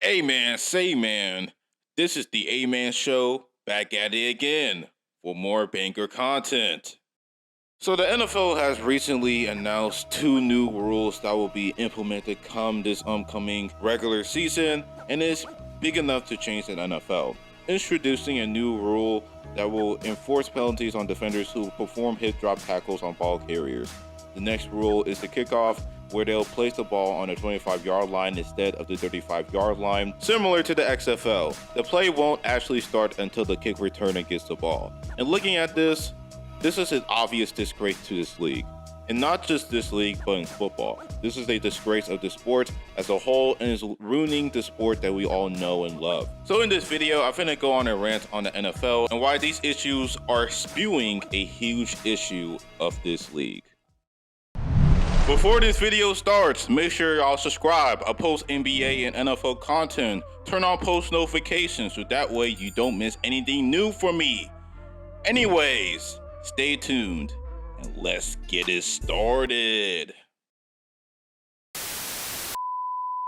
Hey man, say man, this is the A Man Show back at it again for more banger content. So, the NFL has recently announced two new rules that will be implemented come this upcoming regular season, and it's big enough to change the NFL. Introducing a new rule that will enforce penalties on defenders who perform hit drop tackles on ball carriers. The next rule is the kickoff, where they'll place the ball on the 25-yard line instead of the 35-yard line, similar to the XFL. The play won't actually start until the kick returner gets the ball. And looking at this is an obvious disgrace to this league. And not just this league, but in football. This is a disgrace of the sport as a whole and is ruining the sport that we all know and love. So in this video, I'm finna go on a rant on the NFL and why these issues are spewing a huge issue of this league. Before this video starts, make sure y'all subscribe. I post NBA and NFL content. Turn on post notifications so that way you don't miss anything new from me. Anyways, stay tuned and let's get it started.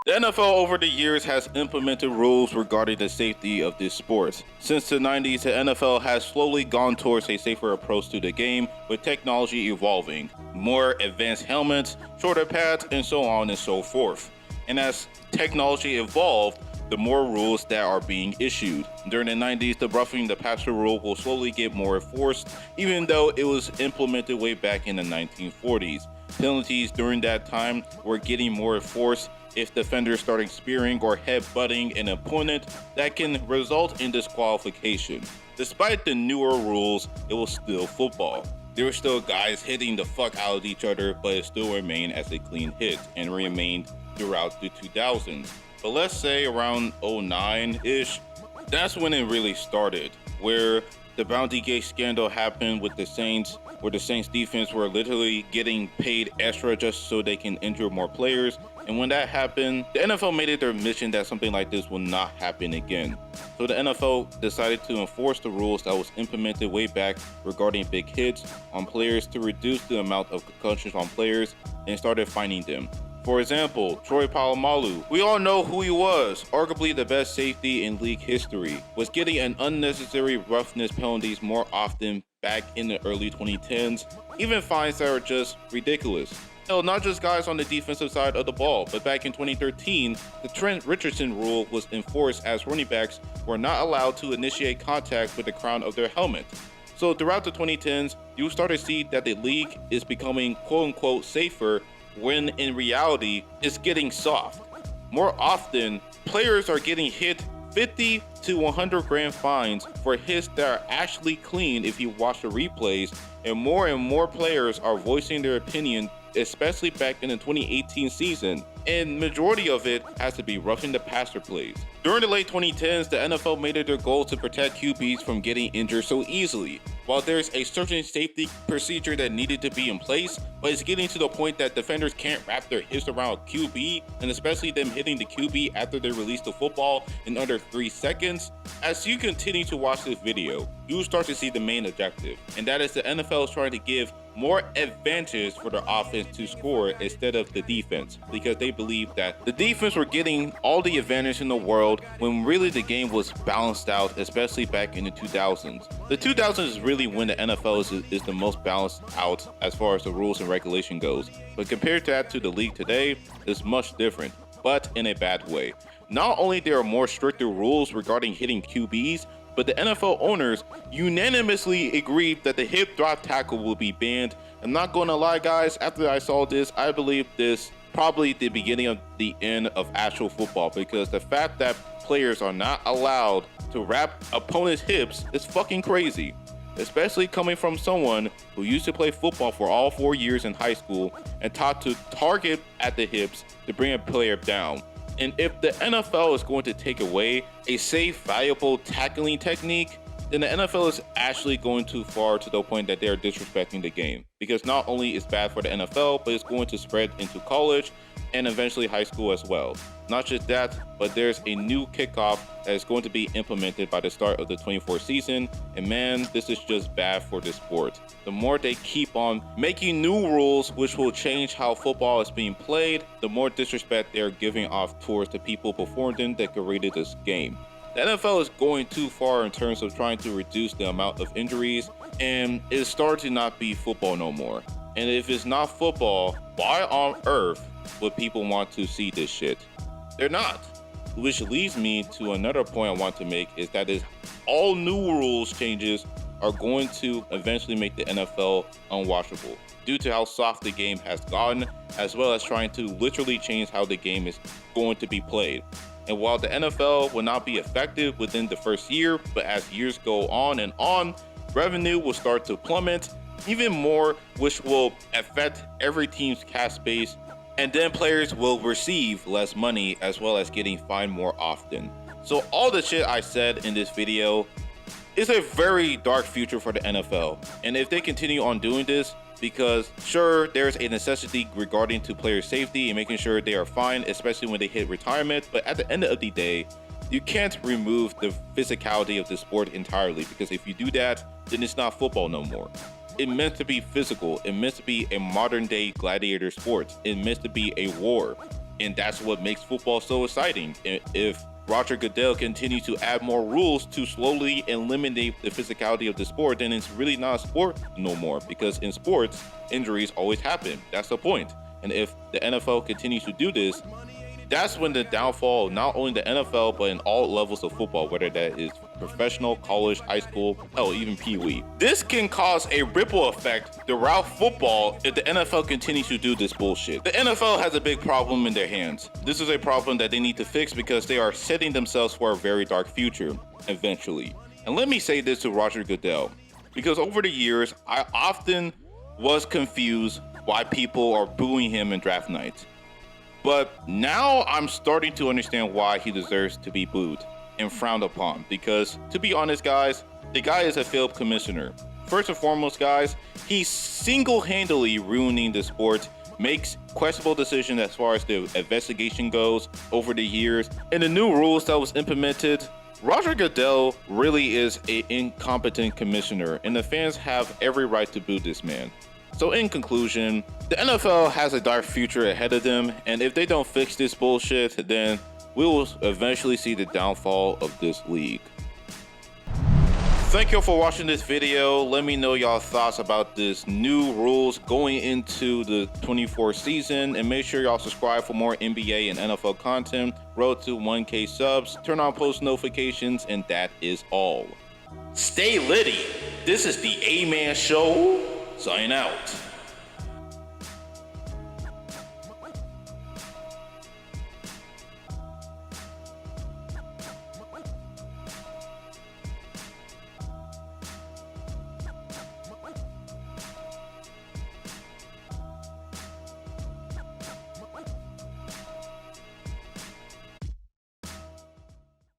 The NFL over the years has implemented rules regarding the safety of this sport. Since the 90s, the NFL has slowly gone towards a safer approach to the game, with technology evolving. More advanced helmets, shorter pads, and so on and so forth. And as technology evolved, the more rules that are being issued. During the 90s, the roughing the passer rule will slowly get more enforced, even though it was implemented way back in the 1940s. Penalties during that time were getting more enforced if defenders started spearing or headbutting an opponent that can result in disqualification. Despite the newer rules, it was still football. There were still guys hitting the fuck out of each other, but it still remained as a clean hit and remained throughout the 2000s. But let's say around 09-ish, that's when it really started, where the Bounty Gate scandal happened with the Saints, where the Saints defense were literally getting paid extra just so they can injure more players. And when that happened, the NFL made it their mission that something like this will not happen again. So the NFL decided to enforce the rules that was implemented way back regarding big hits on players to reduce the amount of concussions on players and started fining them. For example, Troy Polamalu, we all know who he was, arguably the best safety in league history, was getting an unnecessary roughness penalties more often back in the early 2010s, even fines that are just ridiculous. Hell, not just guys on the defensive side of the ball, but back in 2013, the Trent Richardson rule was enforced as running backs were not allowed to initiate contact with the crown of their helmet. So throughout the 2010s, you start to see that the league is becoming quote-unquote safer when in reality it's getting soft. More often, players are getting hit 50 to 100 grand fines for hits that are actually clean if you watch the replays, and more players are voicing their opinion, especially back in the 2018 season, and majority of it has to be roughing the passer plays. During the late 2010s, the NFL made it their goal to protect QBs from getting injured so easily. While there's a certain safety procedure that needed to be in place, but it's getting to the point that defenders can't wrap their hips around QB, and especially them hitting the QB after they release the football in under 3 seconds. As you continue to watch this video, you start to see the main objective, and that is the NFL is trying to give more advantage for the offense to score instead of the defense, because they believe that the defense were getting all the advantage in the world when really the game was balanced out, especially back in the 2000s. The 2000s is really when the NFL is the most balanced out as far as the rules and regulation goes, but compared to that to the league today, it's much different, but in a bad way. Not only there are more stricter rules regarding hitting QBs, but the NFL owners unanimously agreed that the hip drop tackle will be banned. I'm not gonna lie guys, after I saw this, I believe this probably the beginning of the end of actual football, because the fact that players are not allowed to wrap opponents' hips is fucking crazy. Especially coming from someone who used to play football for all 4 years in high school and taught to target at the hips to bring a player down. And if the NFL is going to take away a safe, valuable tackling technique, then the NFL is actually going too far to the point that they are disrespecting the game. Because not only is it bad for the NFL, but it's going to spread into college, and eventually high school as well. Not just that, but there's a new kickoff that is going to be implemented by the start of the 24 season, and man, this is just bad for the sport. The more they keep on making new rules which will change how football is being played, the more disrespect they're giving off towards the people performing that created this game. The NFL is going too far in terms of trying to reduce the amount of injuries, and it's starting to not be football no more. And if it's not football, why on earth would people want to see this shit? They're not. Which leads me to another point I want to make is that all new rules changes are going to eventually make the NFL unwatchable due to how soft the game has gotten, as well as trying to literally change how the game is going to be played. And while the NFL will not be effective within the first year, but as years go on, revenue will start to plummet even more, which will affect every team's cap space, and then players will receive less money as well as getting fined more often. So all the shit I said in this video is a very dark future for the NFL. And if they continue on doing this, because sure, there's a necessity regarding to player safety and making sure they are fine, especially when they hit retirement, but at the end of the day, you can't remove the physicality of the sport entirely, because if you do that, then it's not football no more. It meant to be physical. It meant to be a modern day gladiator sport. It meant to be a war. And that's what makes football so exciting. If Roger Goodell continues to add more rules to slowly eliminate the physicality of the sport, then it's really not a sport no more, because in sports, injuries always happen. That's the point. And if the NFL continues to do this, that's when the downfall of not only the NFL, but in all levels of football, whether that is professional, college, high school, hell, even Pee-wee. This can cause a ripple effect throughout football if the NFL continues to do this bullshit. The NFL has a big problem in their hands. This is a problem that they need to fix because they are setting themselves for a very dark future, eventually. And let me say this to Roger Goodell, because over the years, I often was confused why people are booing him in draft night. But now I'm starting to understand why he deserves to be booed and frowned upon, because to be honest, guys, the guy is a failed commissioner. First and foremost, guys, he's single-handedly ruining the sport, makes questionable decisions as far as the investigation goes over the years, and the new rules that was implemented. Roger Goodell really is an incompetent commissioner, and the fans have every right to boo this man. So in conclusion, the NFL has a dark future ahead of them, and if they don't fix this bullshit, then we will eventually see the downfall of this league. Thank you for watching this video. Let me know y'all thoughts about this new rules going into the 24 season, and make sure y'all subscribe for more NBA and NFL content. Road to 1K subs, turn on post notifications, and that is all. Stay litty. This is the A-Man Show. Sign out.